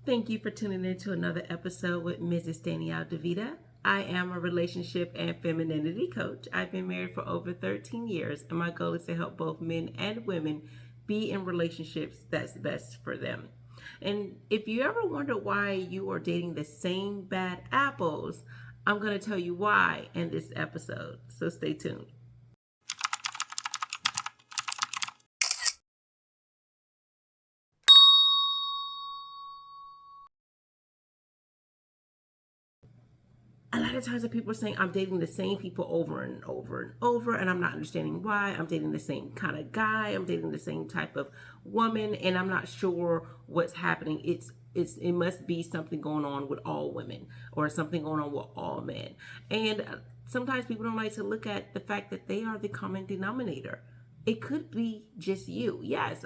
Thank you for tuning in to another episode with Mrs. Danielle DeVita. I am a relationship and femininity coach. I've been married for over 13 years, and my goal is to help both men and women be in relationships that's best for them. And if you ever wonder why you are dating the same bad apples, I'm going to tell you why in this episode. So stay tuned. A lot of times that people are saying I'm dating the same people over and over and over, and I'm not understanding why. I'm dating the same kind of guy, I'm dating the same type of woman, and I'm not sure what's happening. It must be something going on with all women or something going on with all men. And sometimes people don't like to look at the fact that they are the common denominator. It could be just you. Yes,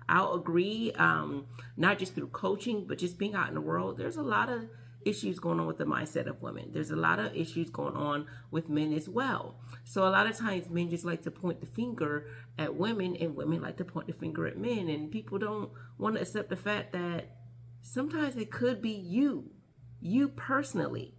I'll agree. Not just through coaching, but just being out in the world. There's a lot of issues going on with the mindset of women. There's a lot of issues going on with men as well. So a lot of times men just like to point the finger at women, and women like to point the finger at men, and people don't want to accept the fact that sometimes it could be you personally.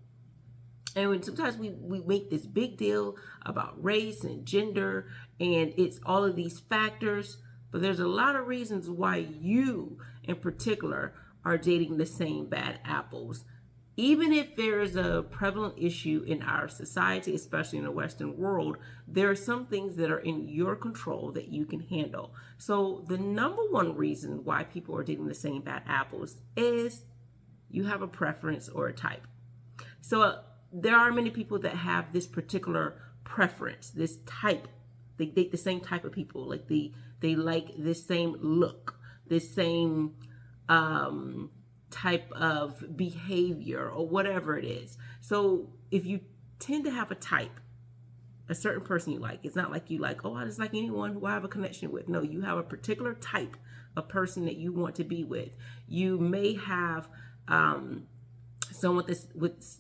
And when sometimes we make this big deal about race and gender, and it's all of these factors, but there's a lot of reasons why you in particular are dating the same bad apples. Even if there is a prevalent issue in our society, especially in the Western world, there are some things that are in your control that you can handle. So the number one reason why people are dating the same bad apples is you have a preference or a type. So there are many people that have this particular preference, this type. They date the same type of people. Like they like this same look, this same type of behavior or whatever it is. So if you tend to have a type, a certain person you like, it's not like you like, oh, I just like anyone who I have a connection with. No, you have a particular type of person that you want to be with. You may have someone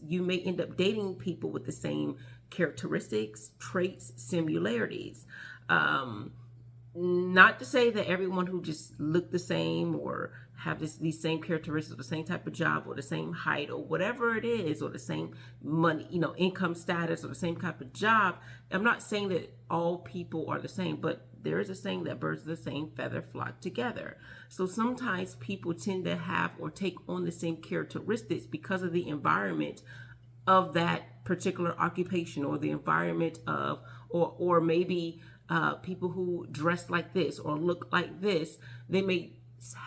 you may end up dating people with the same characteristics, traits, similarities. Not to say that everyone who just look the same or have these same characteristics, or the same type of job, or the same height, or whatever it is, or the same money, income status, or the same type of job. I'm not saying that all people are the same, but there is a saying that birds of the same feather flock together. So sometimes people tend to have or take on the same characteristics because of the environment of that particular occupation, or the environment of, or maybe people who dress like this or look like this. They may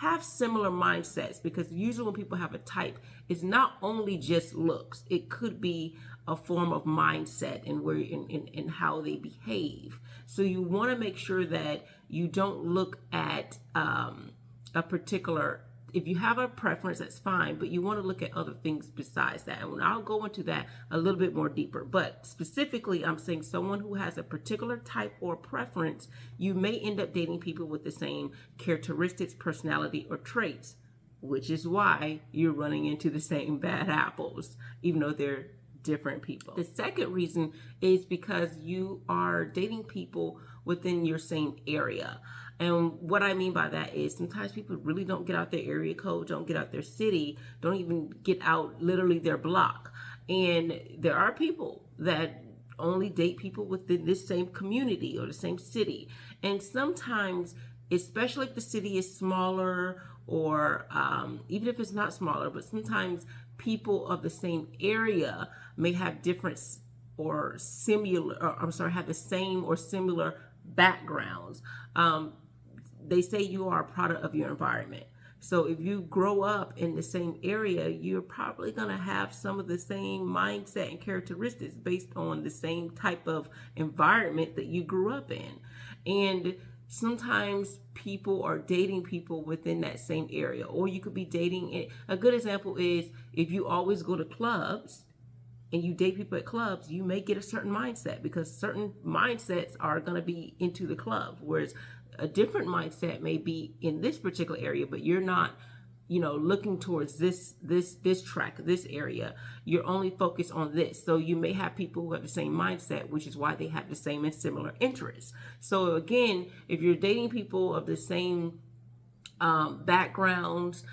have similar mindsets, because usually when people have a type, it's not only just looks. It could be a form of mindset and where in how they behave. So you want to make sure that you don't look at a particular, if you have a preference, that's fine, but you want to look at other things besides that. And I'll go into that a little bit more deeper. But specifically, I'm saying someone who has a particular type or preference, you may end up dating people with the same characteristics, personality, or traits, which is why you're running into the same bad apples, even though they're different people. The second reason is because you are dating people within your same area. And what I mean by that is sometimes people really don't get out their area code, don't get out their city, don't even get out literally their block. And there are people that only date people within this same community or the same city. And sometimes, especially if the city is smaller, or even if it's not smaller, but sometimes people of the same area may have different or similar, have the same or similar backgrounds. They say you are a product of your environment. So if you grow up in the same area, you're probably going to have some of the same mindset and characteristics based on the same type of environment that you grew up in. And sometimes people are dating people within that same area, or you could be dating it. A good example is if you always go to clubs and you date people at clubs, you may get a certain mindset, because certain mindsets are going to be into the club, whereas a different mindset may be in this particular area, but you're not, looking towards this track, this area. You're only focused on this. So you may have people who have the same mindset, which is why they have the same and similar interests. So again, if you're dating people of the same backgrounds,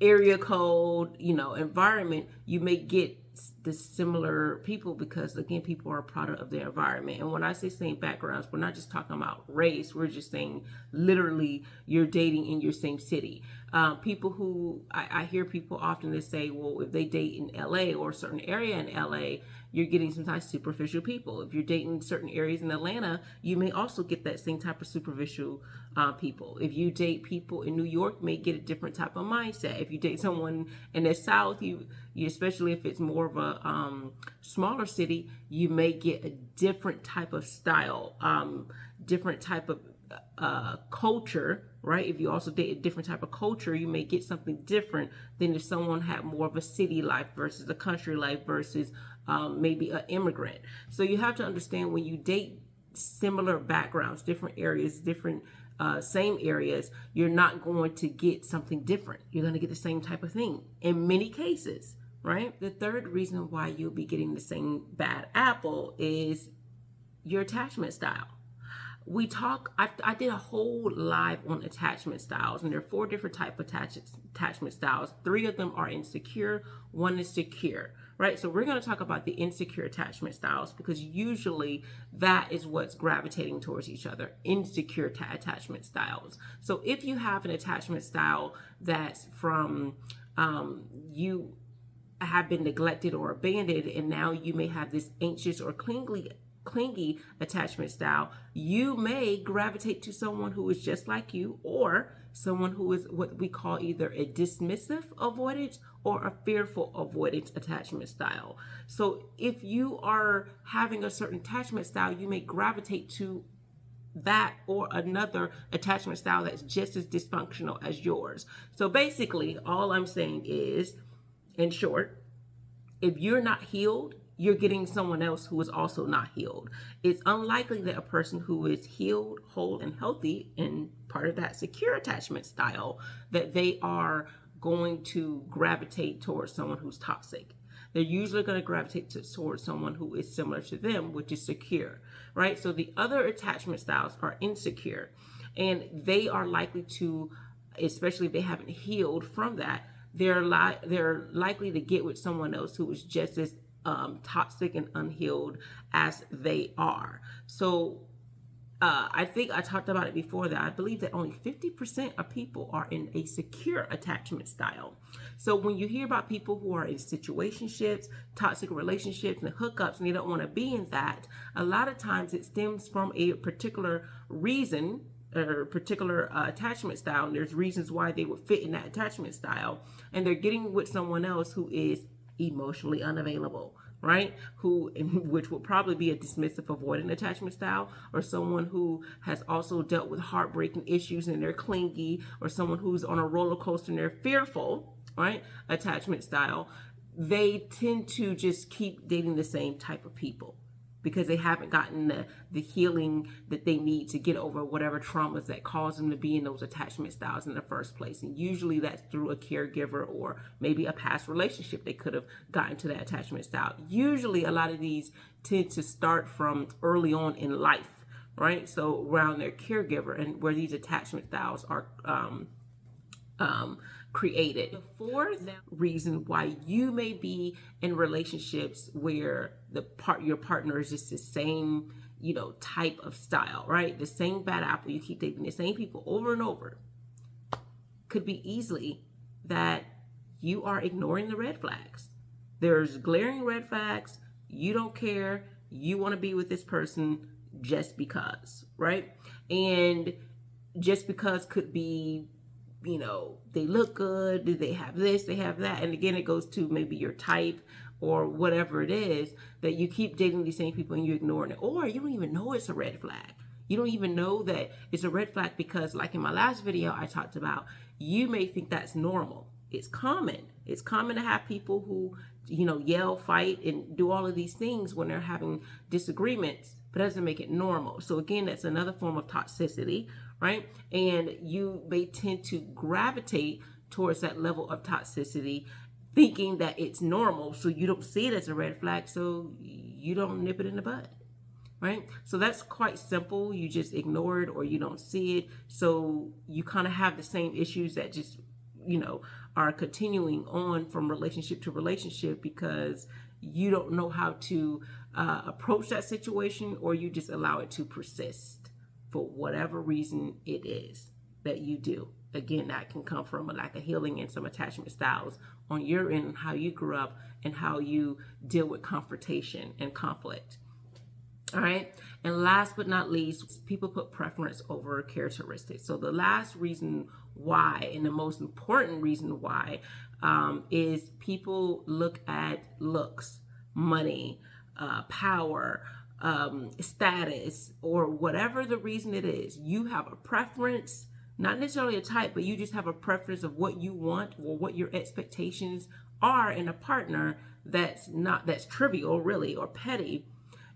area code, environment, you may get the similar people because, again, people are a product of their environment. And when I say same backgrounds, we're not just talking about race. We're just saying literally you're dating in your same city. People who I hear people often that say, well, if they date in LA or a certain area in LA, you're getting sometimes superficial people. If you're dating certain areas in Atlanta, you may also get that same type of superficial people. If you date people in New York, you may get a different type of mindset. If you date someone in the South, you especially if it's more of a smaller city, you may get a different type of style, different type of culture, right? If you also date a different type of culture, you may get something different than if someone had more of a city life versus a country life versus maybe an immigrant. So you have to understand when you date similar backgrounds, different areas, different same areas, you're not going to get something different. You're going to get the same type of thing in many cases, right? The third reason why you'll be getting the same bad apple is your attachment style. I did a whole live on attachment styles, and there are 4 different type of attachment styles. 3 of them are insecure, 1 is secure, right? So we're going to talk about the insecure attachment styles because usually that is what's gravitating towards each other, insecure attachment styles. So if you have an attachment style that's from you have been neglected or abandoned, and now you may have this anxious or clingy attachment style, you may gravitate to someone who is just like you, or someone who is what we call either a dismissive avoidance or a fearful avoidance attachment style. So if you are having a certain attachment style, you may gravitate to that or another attachment style that's just as dysfunctional as yours. So basically, all I'm saying is, in short, if you're not healed, you're getting someone else who is also not healed. It's unlikely that a person who is healed, whole, and healthy, and part of that secure attachment style, that they are going to gravitate towards someone who's toxic. They're usually going to gravitate towards someone who is similar to them, which is secure, right? So the other attachment styles are insecure, and they are likely to, especially if they haven't healed from that, they're likely to get with someone else who is just as toxic and unhealed as they are. So I think I talked about it before that I believe that only 50% of people are in a secure attachment style. So when you hear about people who are in situationships, toxic relationships, and hookups, and they don't want to be in that, a lot of times it stems from a particular reason or particular attachment style, and there's reasons why they would fit in that attachment style, and they're getting with someone else who is emotionally unavailable, right? Which will probably be a dismissive avoidant attachment style, or someone who has also dealt with heartbreaking issues and they're clingy, or someone who's on a roller coaster and they're fearful, right? Attachment style. They tend to just keep dating the same type of people because they haven't gotten the healing that they need to get over whatever traumas that cause them to be in those attachment styles in the first place. And usually that's through a caregiver or maybe a past relationship they could have gotten to that attachment style. Usually a lot of these tend to start from early on in life, right? So around their caregiver and where these attachment styles are created. The fourth reason why you may be in relationships where your partner is just the same, type of style, right? The same bad apple, you keep dating the same people over and over, could be easily that you are ignoring the red flags. There's glaring red flags. You don't care. You want to be with this person just because, right? And just because could be, they look good, do they have this, they have that. And again, it goes to maybe your type or whatever it is, that you keep dating these same people and you're ignoring it. Or you don't even know it's a red flag. You don't even know that it's a red flag because, like in my last video I talked about, you may think that's normal. It's common. It's common to have people who, yell, fight, and do all of these things when they're having disagreements, but that doesn't make it normal. So again, that's another form of toxicity, right? And you may tend to gravitate towards that level of toxicity, thinking that it's normal. So you don't see it as a red flag, so you don't nip it in the bud, right? So that's quite simple. You just ignore it or you don't see it. So you kind of have the same issues that just are continuing on from relationship to relationship because you don't know how to approach that situation, or you just allow it to persist for whatever reason it is that you do. Again, that can come from a lack of healing and some attachment styles on your end, how you grew up and how you deal with confrontation and conflict. All right. And last but not least, people put preference over characteristics. So the last reason why, and the most important reason why, is people look at looks, money, power, status, or whatever the reason it is. You have a preference, not necessarily a type, but you just have a preference of what you want or what your expectations are in a partner that's trivial, really, or petty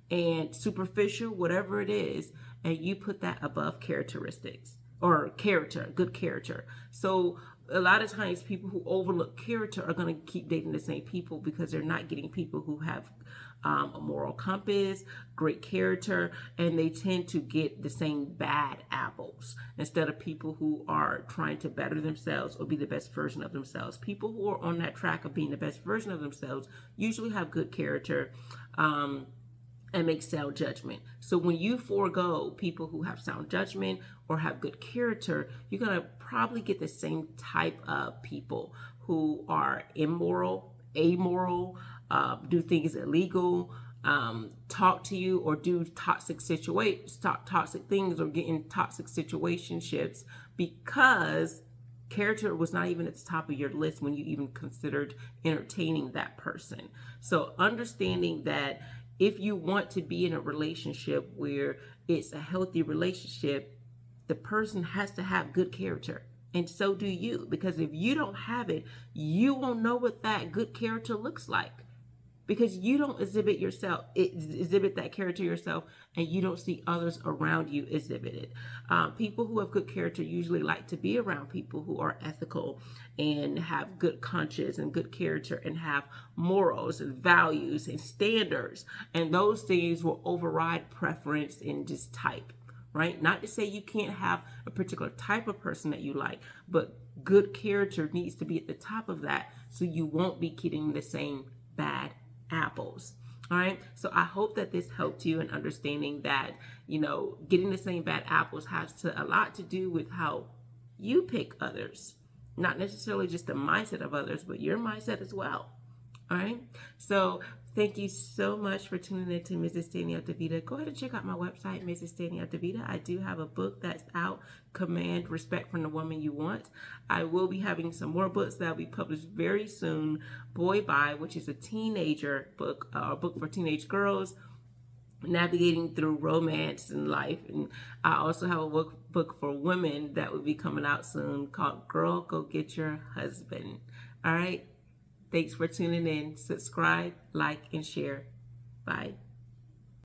and superficial, whatever it is, and you put that above characteristics or character, good character. So a lot of times people who overlook character are going to keep dating the same people because they're not getting people who have a moral compass, great character, and they tend to get the same bad apples instead of people who are trying to better themselves or be the best version of themselves. People who are on that track of being the best version of themselves usually have good character, and make sound judgment. So when you forego people who have sound judgment or have good character, you're going to probably get the same type of people who are immoral, amoral, do things illegal, talk to you or do toxic things or get in toxic situationships because character was not even at the top of your list when you even considered entertaining that person. So understanding that if you want to be in a relationship where it's a healthy relationship, the person has to have good character. And so do you. Because if you don't have it, you won't know what that good character looks like. Because you don't exhibit that character yourself, and you don't see others around you exhibit it. People who have good character usually like to be around people who are ethical and have good conscience and good character and have morals and values and standards. And those things will override preference and just type, right? Not to say you can't have a particular type of person that you like, but good character needs to be at the top of that so you won't be getting the same bad apples. All right. So I hope that this helped you in understanding that, getting the same bad apples has a lot to do with how you pick others, not necessarily just the mindset of others, but your mindset as well. All right. So thank you so much for tuning in to Mrs. Danielle DeVita. Go ahead and check out my website, Mrs. Danielle DeVita. I do have a book that's out, Command Respect from the Woman You Want. I will be having some more books that will be published very soon. Boy Bye, which is a teenager book, a book for teenage girls, navigating through romance and life. And I also have a book for women that will be coming out soon called Girl, Go Get Your Husband. All right. Thanks for tuning in. Subscribe, like, and share. Bye.